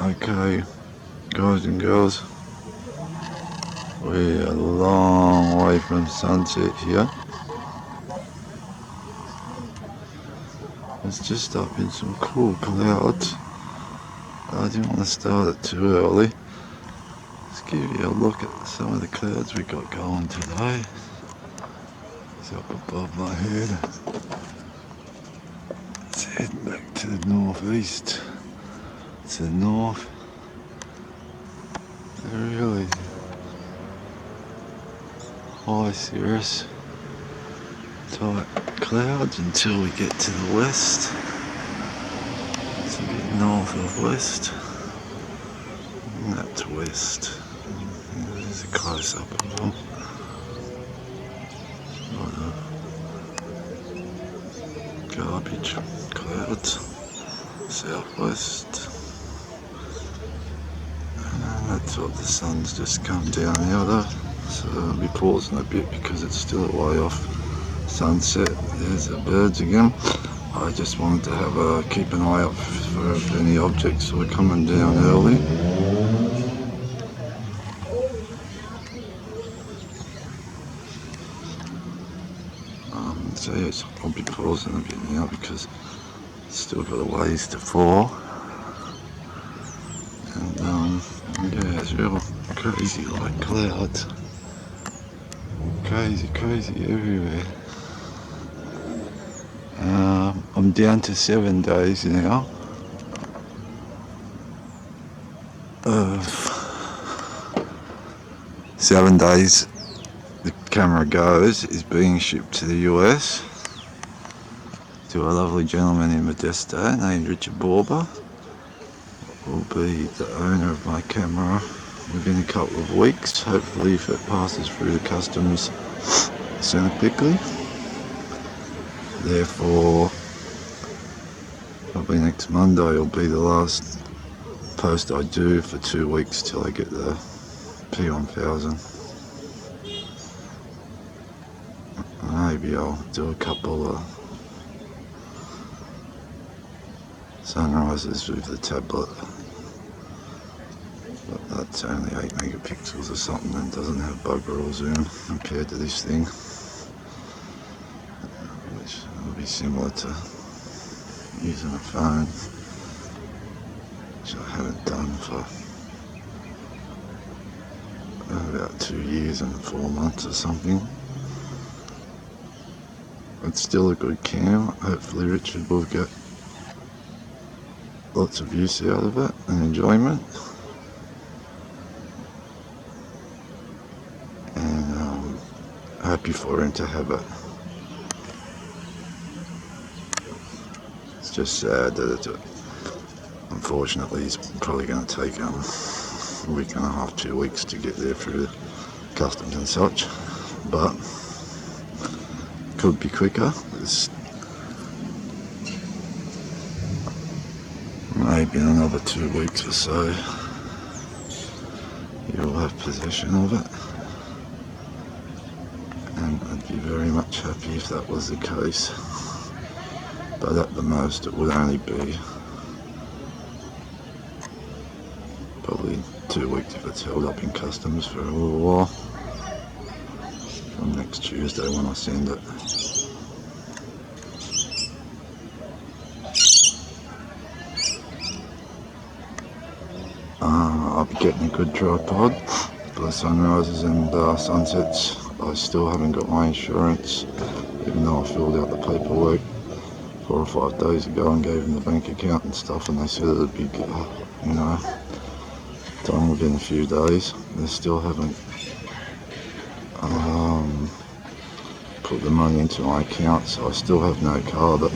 Okay, guys and girls, we're a long way from sunset here. It's just up in some cool clouds. I didn't want to start it too early. Let's give you a look at some of the clouds we got going today. It's up above my head. Let's head back to the northeast. To the north. They're really high cirrus type clouds until we get to the west. It's a bit north of west. And that's west. There's a close up of them. Garbage clouds. Southwest. And that's what the sun's just come down out of. So I'll be pausing a bit because it's still a way off sunset. There's the birds again. I just wanted to keep an eye out for any objects that were coming down early. So yes, I'll be pausing a bit now because it's still got a ways to fall. And yeah, it's real crazy like clouds. Crazy everywhere. I'm down to 7 days now of 7 days the camera goes is being shipped to the US to a lovely gentleman in Modesto named Richard Borber. Will be the owner of my camera within a couple of weeks, hopefully if it passes through the customs quickly. Therefore, probably next Monday will be the last post I do for 2 weeks till I get the P1000. Maybe I'll do a couple of sunrises with the tablet, but that's only 8 megapixels or something and doesn't have bugger all zoom compared to this thing, which will be similar to using a phone, which I haven't done for about 2 years and 4 months or something. It's still a good cam. Hopefully Richard will get lots of use out of it and enjoyment. And happy for him to have it. It's just sad that unfortunately he's probably going to take a week and a half, 2 weeks to get there through the customs and such, but could be quicker. Maybe in another 2 weeks or so you'll have possession of it, and I'd be very much happy if that was the case, but at the most it would only be probably 2 weeks if it's held up in customs for a little while, from next Tuesday when I send it. I'll be getting a good tripod for the sunrises and sunsets. I still haven't got my insurance, even though I filled out the paperwork 4 or 5 days ago and gave them the bank account and stuff, and they said it'd be, done within a few days. They still haven't put the money into my account, so I still have no car, but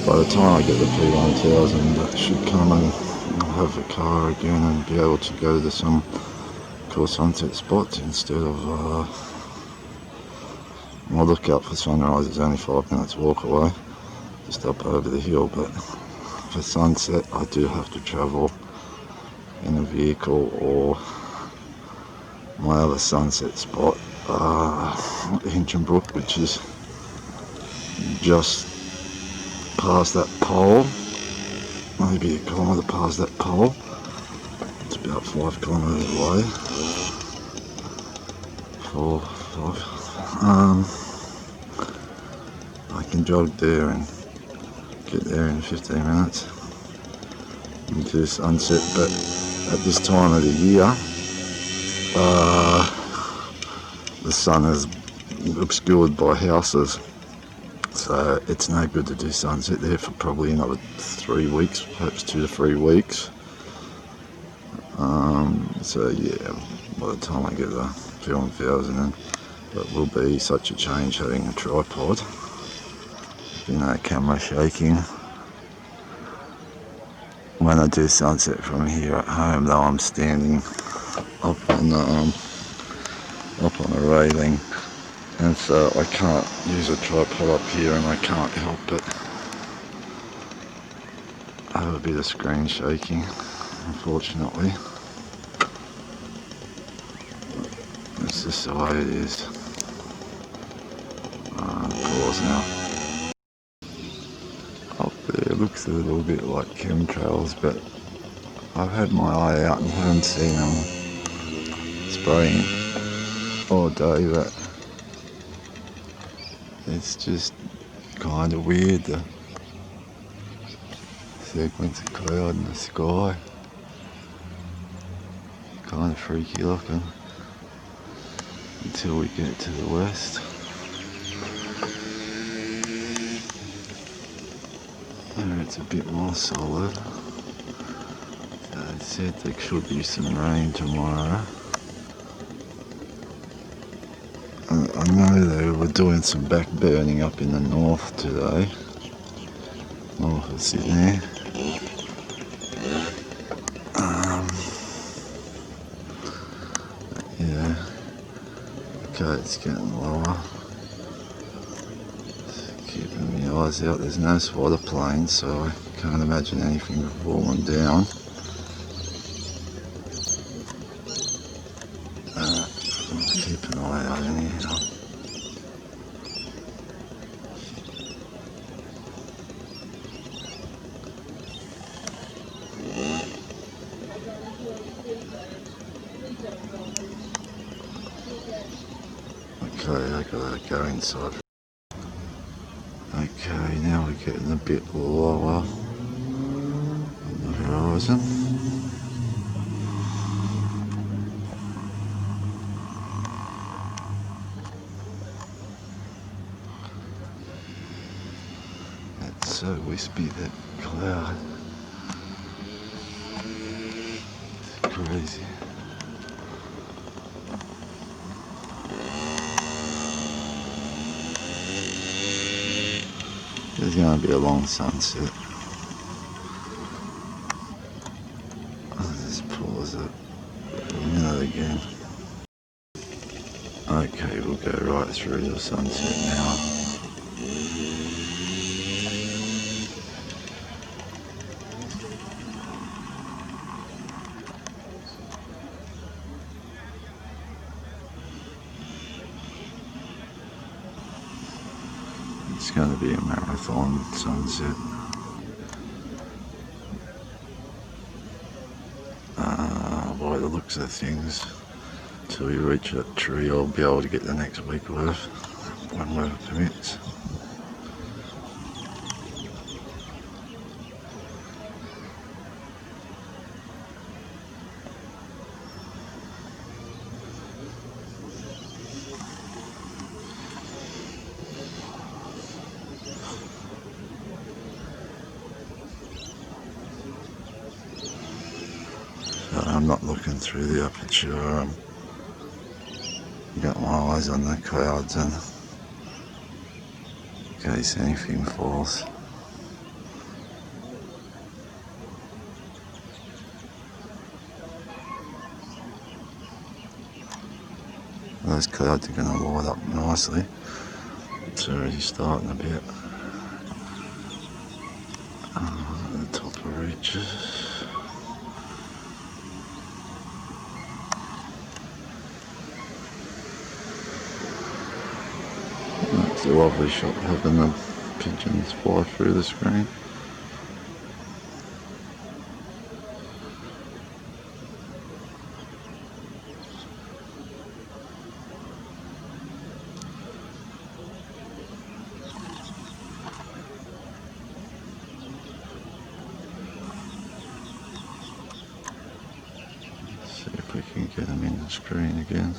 by the time I get the P1000 that should come and I'll have a car again and be able to go to some cool sunset spots instead of my lookout for sunrise is only 5 minutes walk away, just up over the hill, but for sunset I do have to travel in a vehicle, or my other sunset spot, Hinchinbrook, which is just past that pole, maybe a kilometre past that pole. about 5 kilometres away. 4, 5. I can jog there and get there in 15 minutes and do sunset, but at this time of the year, the sun is obscured by houses, so it's no good to do sunset there for probably another 3 weeks, perhaps 2 to 3 weeks. So yeah, by the time I get the film 1000 in, it will be such a change having a tripod. You know, camera shaking. When I do sunset from here at home, though, I'm standing up on a railing, and so I can't use a tripod up here, and I can't help it. I have a bit of screen shaking, unfortunately. It's just the way it is. Pause now. Up there looks a little bit like chemtrails, but I've had my eye out and haven't seen them spraying all day, but it's just kind of weird, the sequence of cloud in the sky. Kind of freaky looking until we get to the west. There it's a bit more solid. They said there should be some rain tomorrow. I know they were doing some back burning up in the north today, north of Sydney. Yeah, okay, it's getting lower. Keeping my eyes out, there's no spider planes, so I can't imagine anything falling down. Keep an eye out anyhow. Okay, I gotta go inside. Okay, now we're getting a bit lower on the horizon. It's so wispy, that cloud. It's crazy. There's going to be a long sunset. I'll just pause it for a minute again. Okay, we'll go right through the sunset now. It's going to be a marathon sunset. By the looks of things, till we reach that tree, I'll be able to get the next week worth when weather permits. I'm not looking through the aperture. Got my eyes on the clouds and in case anything falls. Those clouds are going to light up nicely. It's already starting a bit. At the top of reaches. It's a lovely shot having the pigeons fly through the screen. get them in the screen again.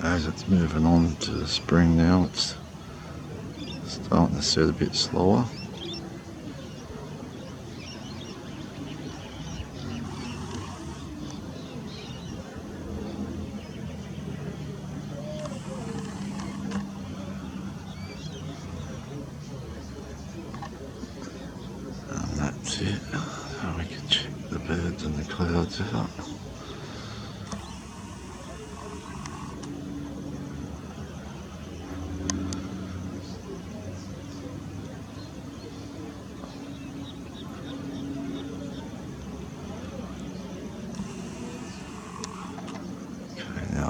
As it's moving on to the spring now, it's starting to set a bit slower. And that's it. So we can check the birds and the clouds out. Now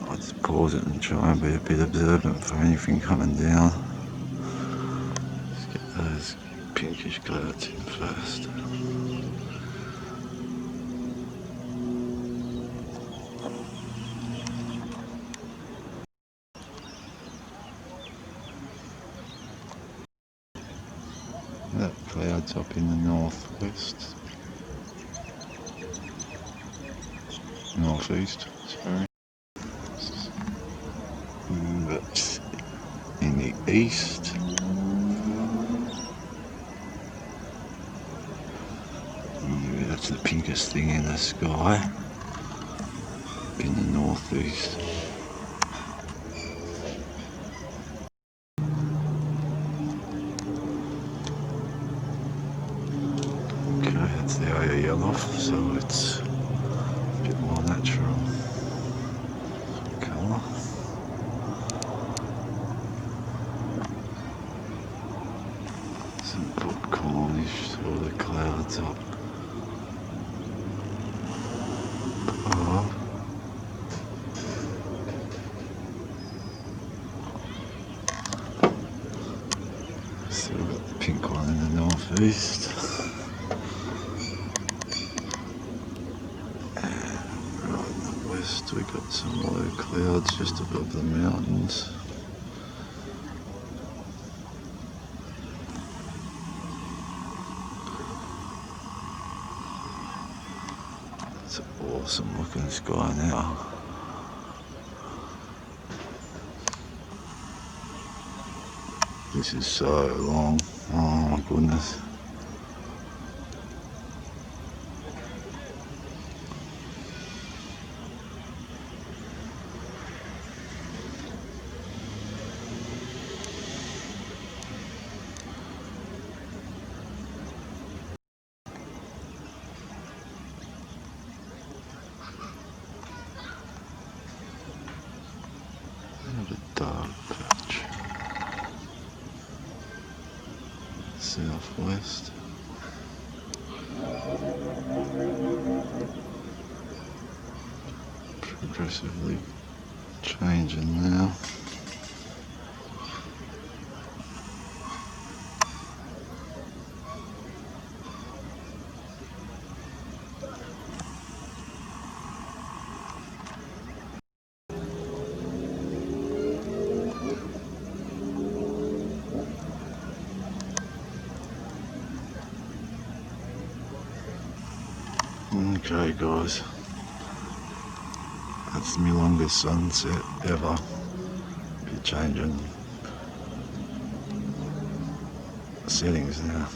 I'll just pause it and try and be a bit observant for anything coming down. Let's get those pinkish clouds in first. That cloud's up in the northwest. Northeast, sorry. But in the east, yeah, that's the pinkest thing in the sky. In the northeast. Okay, that's the area yellow, so it's a bit more natural colour. Some popcornish sort of clouds up above. Still got the pink one in the northeast. And right in the west we got some low clouds just above the mountains. It's an awesome looking sky now. This is so long, oh my goodness. And a dark patch. Southwest. Progressively changing now. Okay guys, that's my longest sunset ever. Be changing settings now.